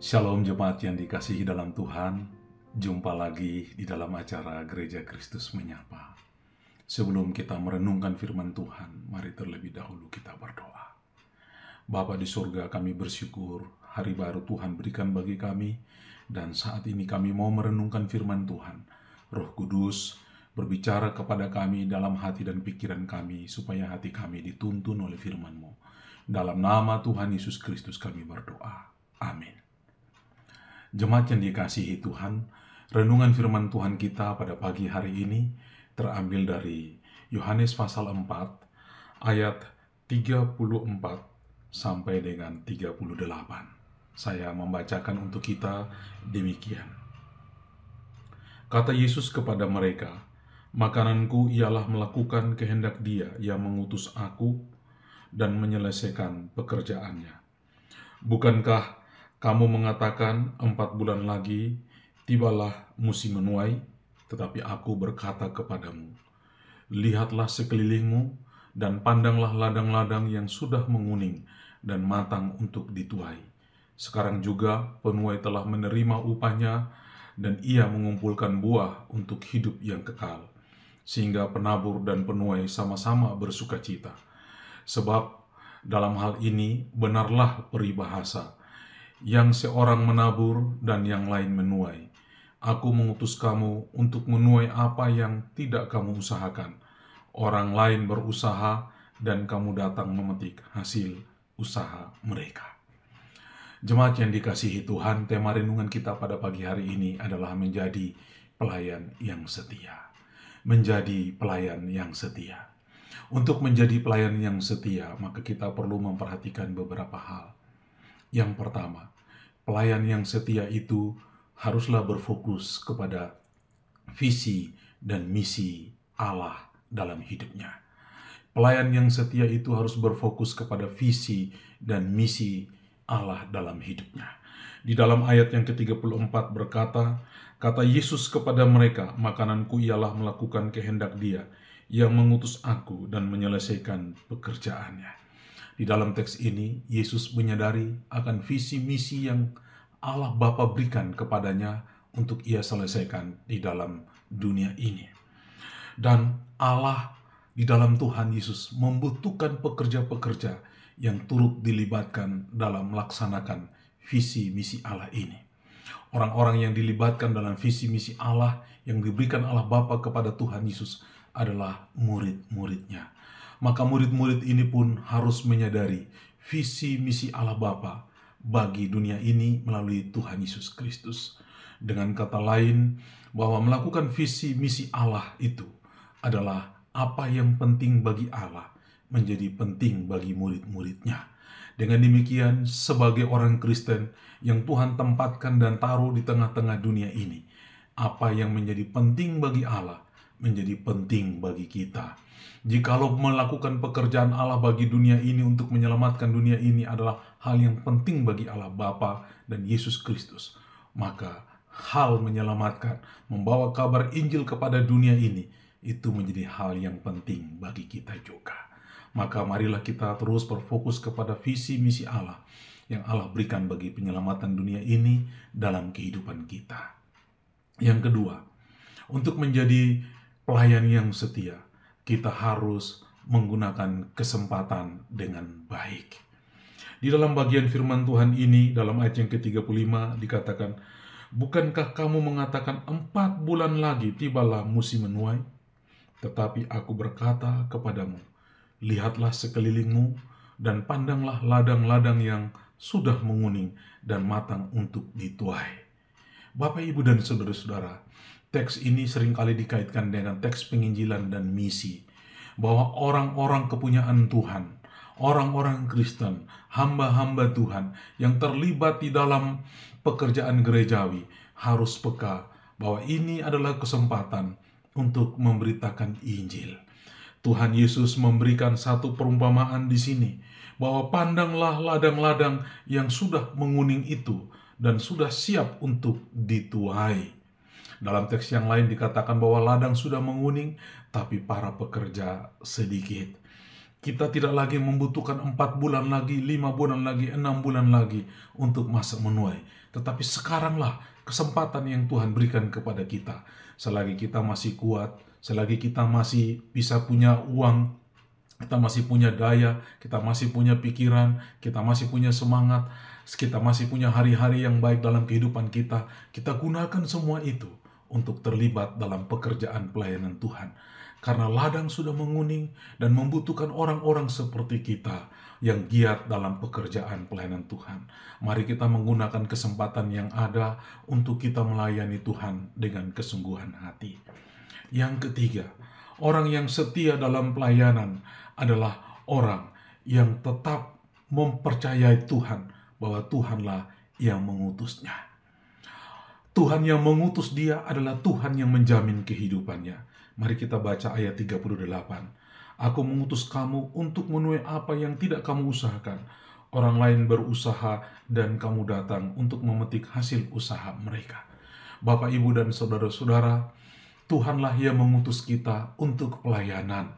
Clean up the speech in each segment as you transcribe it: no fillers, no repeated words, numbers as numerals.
Shalom jemaat yang dikasihi dalam Tuhan, jumpa lagi di dalam acara Gereja Kristus Menyapa. Sebelum kita merenungkan firman Tuhan, mari terlebih dahulu kita berdoa. Bapa di surga, kami bersyukur hari baru Tuhan berikan bagi kami, dan saat ini kami mau merenungkan firman Tuhan. Roh Kudus berbicara kepada kami dalam hati dan pikiran kami, supaya hati kami dituntun oleh firman-Mu. Dalam nama Tuhan Yesus Kristus kami berdoa. Amin. Jemaat yang dikasihi Tuhan, renungan firman Tuhan kita pada pagi hari ini terambil dari Yohanes pasal 4 ayat 34 sampai dengan 38. Saya membacakan untuk kita demikian. Kata Yesus kepada mereka, "Makananku ialah melakukan kehendak Dia yang mengutus aku dan menyelesaikan pekerjaannya. Bukankah kamu mengatakan 4 bulan lagi tibalah musim menuai? Tetapi aku berkata kepadamu, lihatlah sekelilingmu dan pandanglah ladang-ladang yang sudah menguning dan matang untuk dituai. Sekarang juga penuai telah menerima upahnya dan ia mengumpulkan buah untuk hidup yang kekal, sehingga penabur dan penuai sama-sama bersukacita. Sebab dalam hal ini benarlah peribahasa, yang seorang menabur dan yang lain menuai. Aku mengutus kamu untuk menuai apa yang tidak kamu usahakan. Orang lain berusaha dan kamu datang memetik hasil usaha mereka." Jemaat yang dikasihi Tuhan, tema renungan kita pada pagi hari ini adalah menjadi pelayan yang setia. Menjadi pelayan yang setia. Untuk menjadi pelayan yang setia, maka kita perlu memperhatikan beberapa hal. Yang pertama, pelayan yang setia itu haruslah berfokus kepada visi dan misi Allah dalam hidupnya. Pelayan yang setia itu harus berfokus kepada visi dan misi Allah dalam hidupnya. Di dalam ayat yang ke-34 berkata, kata Yesus kepada mereka, "Makananku ialah melakukan kehendak Dia yang mengutus aku dan menyelesaikan pekerjaannya." Di dalam teks ini, Yesus menyadari akan visi misi yang Allah Bapa berikan kepadanya untuk ia selesaikan di dalam dunia ini. Dan Allah di dalam Tuhan Yesus membutuhkan pekerja-pekerja yang turut dilibatkan dalam melaksanakan visi misi Allah ini. Orang-orang yang dilibatkan dalam visi misi Allah yang diberikan Allah Bapa kepada Tuhan Yesus adalah murid-muridnya. Maka murid-murid ini pun harus menyadari visi misi Allah Bapa bagi dunia ini melalui Tuhan Yesus Kristus. Dengan kata lain, bahwa melakukan visi misi Allah itu adalah apa yang penting bagi Allah menjadi penting bagi murid-muridnya. Dengan demikian, sebagai orang Kristen yang Tuhan tempatkan dan taruh di tengah-tengah dunia ini, apa yang menjadi penting bagi Allah menjadi penting bagi kita. Jikalau melakukan pekerjaan Allah bagi dunia ini untuk menyelamatkan dunia ini adalah hal yang penting bagi Allah Bapa dan Yesus Kristus, maka hal menyelamatkan, membawa kabar Injil kepada dunia ini, itu menjadi hal yang penting bagi kita juga. Maka marilah kita terus berfokus kepada visi misi Allah yang Allah berikan bagi penyelamatan dunia ini dalam kehidupan kita. Yang kedua, untuk menjadi pelayan yang setia, kita harus menggunakan kesempatan dengan baik. Di dalam bagian firman Tuhan ini, dalam ayat yang ke-35 dikatakan, "Bukankah kamu mengatakan 4 bulan lagi tibalah musim menuai? Tetapi aku berkata kepadamu, lihatlah sekelilingmu dan pandanglah ladang-ladang yang sudah menguning dan matang untuk dituai." Bapak, Ibu, dan saudara-saudara, teks ini seringkali dikaitkan dengan teks penginjilan dan misi, bahwa orang-orang kepunyaan Tuhan, orang-orang Kristen, hamba-hamba Tuhan yang terlibat di dalam pekerjaan gerejawi harus peka bahwa ini adalah kesempatan untuk memberitakan Injil. Tuhan Yesus memberikan satu perumpamaan di sini, bahwa pandanglah ladang-ladang yang sudah menguning itu dan sudah siap untuk dituai. Dalam teks yang lain dikatakan bahwa ladang sudah menguning, tapi para pekerja sedikit. Kita tidak lagi membutuhkan 4 bulan lagi, 5 bulan lagi, 6 bulan lagi untuk masa menuai. tetapi sekaranglah kesempatan yang Tuhan berikan kepada kita. Selagi kita masih kuat, selagi kita masih bisa punya uang, kita masih punya daya, kita masih punya pikiran, kita masih punya semangat, kita masih punya hari-hari yang baik dalam kehidupan kita, kita gunakan semua itu untuk terlibat dalam pekerjaan pelayanan Tuhan. Karena ladang sudah menguning dan membutuhkan orang-orang seperti kita yang giat dalam pekerjaan pelayanan Tuhan. Mari kita menggunakan kesempatan yang ada untuk kita melayani Tuhan dengan kesungguhan hati. Yang ketiga, orang yang setia dalam pelayanan adalah orang yang tetap mempercayai Tuhan bahwa Tuhanlah yang mengutusnya. Tuhan yang mengutus dia adalah Tuhan yang menjamin kehidupannya. Mari kita baca ayat 38. Aku mengutus kamu untuk menuai apa yang tidak kamu usahakan. Orang lain berusaha dan kamu datang untuk memetik hasil usaha mereka. Bapak, Ibu, dan saudara-saudara, Tuhanlah yang mengutus kita untuk pelayanan.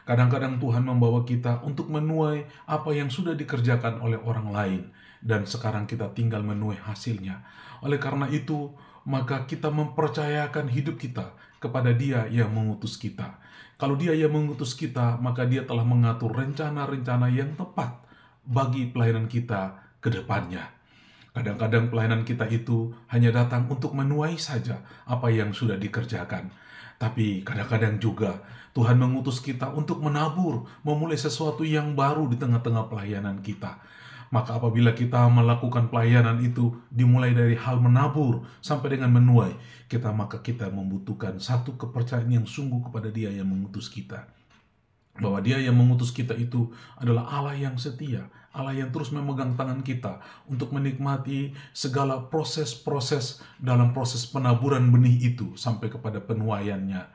Kadang-kadang Tuhan membawa kita untuk menuai apa yang sudah dikerjakan oleh orang lain. Dan sekarang kita tinggal menuai hasilnya. Oleh karena itu, maka kita mempercayakan hidup kita kepada Dia yang mengutus kita. Kalau Dia yang mengutus kita, maka Dia telah mengatur rencana-rencana yang tepat bagi pelayanan kita ke depannya. Kadang-kadang pelayanan kita itu hanya datang untuk menuai saja apa yang sudah dikerjakan. Tapi kadang-kadang juga Tuhan mengutus kita untuk menabur, memulai sesuatu yang baru di tengah-tengah pelayanan kita. Maka apabila kita melakukan pelayanan itu dimulai dari hal menabur sampai dengan menuai, maka kita membutuhkan satu kepercayaan yang sungguh kepada Dia yang mengutus kita. Bahwa Dia yang mengutus kita itu adalah Allah yang setia, Allah yang terus memegang tangan kita untuk menikmati segala proses-proses dalam proses penaburan benih itu sampai kepada penuaiannya.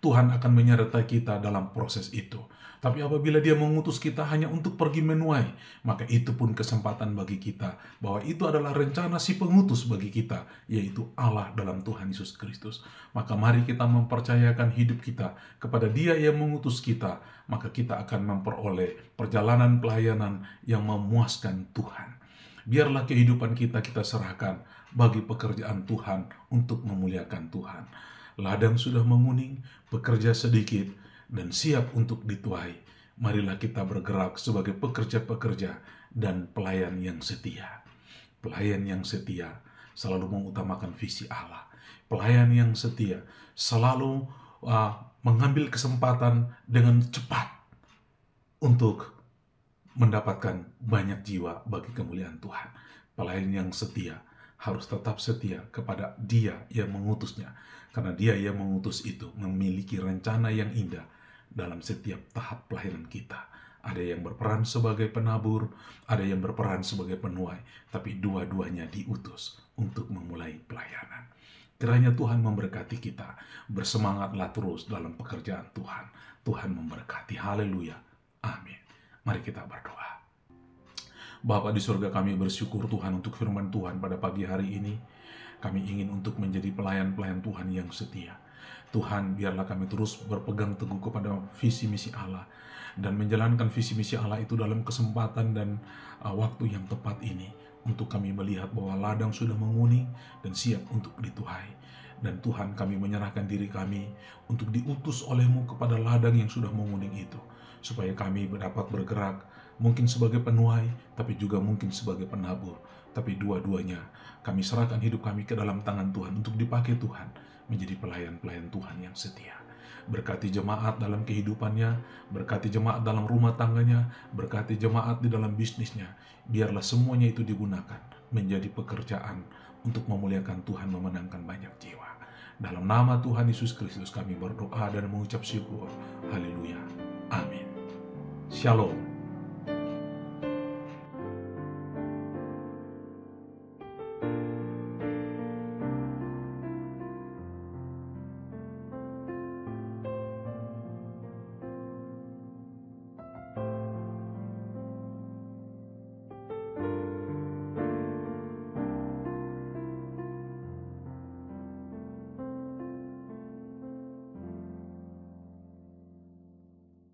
Tuhan akan menyertai kita dalam proses itu. Tapi apabila Dia mengutus kita hanya untuk pergi menuai, maka itu pun kesempatan bagi kita, bahwa itu adalah rencana si pengutus bagi kita, yaitu Allah dalam Tuhan Yesus Kristus. Maka mari kita mempercayakan hidup kita kepada Dia yang mengutus kita, maka kita akan memperoleh perjalanan pelayanan yang memuaskan Tuhan. Biarlah kehidupan kita serahkan bagi pekerjaan Tuhan untuk memuliakan Tuhan. Ladang sudah menguning, bekerja sedikit, dan siap untuk dituai. Marilah kita bergerak sebagai pekerja-pekerja dan pelayan yang setia. Pelayan yang setia selalu mengutamakan visi Allah. Pelayan yang setia selalu mengambil kesempatan dengan cepat untuk mendapatkan banyak jiwa bagi kemuliaan Tuhan. Pelayan yang setia harus tetap setia kepada Dia yang mengutusnya. Karena Dia yang mengutus itu memiliki rencana yang indah dalam setiap tahap pelayanan kita. Ada yang berperan sebagai penabur, ada yang berperan sebagai penuai, tapi dua-duanya diutus untuk memulai pelayanan. Kiranya Tuhan memberkati kita, bersemangatlah terus dalam pekerjaan Tuhan. Tuhan memberkati, haleluya, amin. Mari kita berdoa. Bapa di surga, kami bersyukur Tuhan untuk firman Tuhan pada pagi hari ini. Kami ingin untuk menjadi pelayan-pelayan Tuhan yang setia. Tuhan, biarlah kami terus berpegang teguh kepada visi misi Allah dan menjalankan visi misi Allah itu dalam kesempatan dan waktu yang tepat ini, untuk kami melihat bahwa ladang sudah menguning dan siap untuk dituai. Dan Tuhan, kami menyerahkan diri kami untuk diutus oleh-Mu kepada ladang yang sudah menguning itu, supaya kami dapat bergerak mungkin sebagai penuai, tapi juga mungkin sebagai penabur. Tapi dua-duanya kami serahkan hidup kami ke dalam tangan Tuhan untuk dipakai Tuhan menjadi pelayan-pelayan Tuhan yang setia. Berkati jemaat dalam kehidupannya, berkati jemaat dalam rumah tangganya, berkati jemaat di dalam bisnisnya. Biarlah semuanya itu digunakan menjadi pekerjaan untuk memuliakan Tuhan, memenangkan banyak jiwa. Dalam nama Tuhan Yesus Kristus kami berdoa dan mengucap syukur. Haleluya. Amin. Shalom.